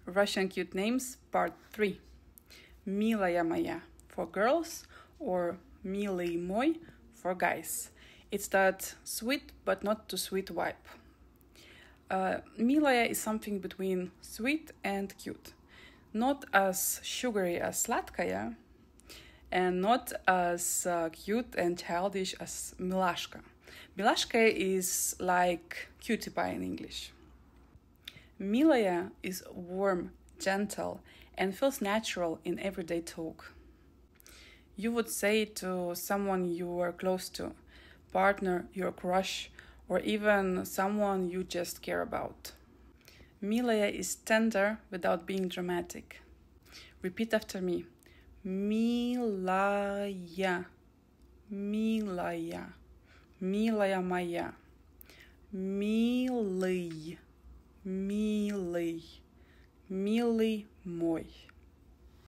Russian cute names part 3. Milaya moya for girls or Milый мой for guys. It's that sweet but not too sweet vibe. Milaya is something between sweet and cute. Not as sugary as Sladkaya and not as cute and childish as Milashka. Milashka is like cutie pie in English. Milaya is warm, gentle, and feels natural in everyday talk. You would say to someone you are close to, partner, your crush, or even someone you just care about. Milaya is tender without being dramatic. Repeat after me. Milaya, Milaya, Milaya моя, Milый, Milый, Milый мой.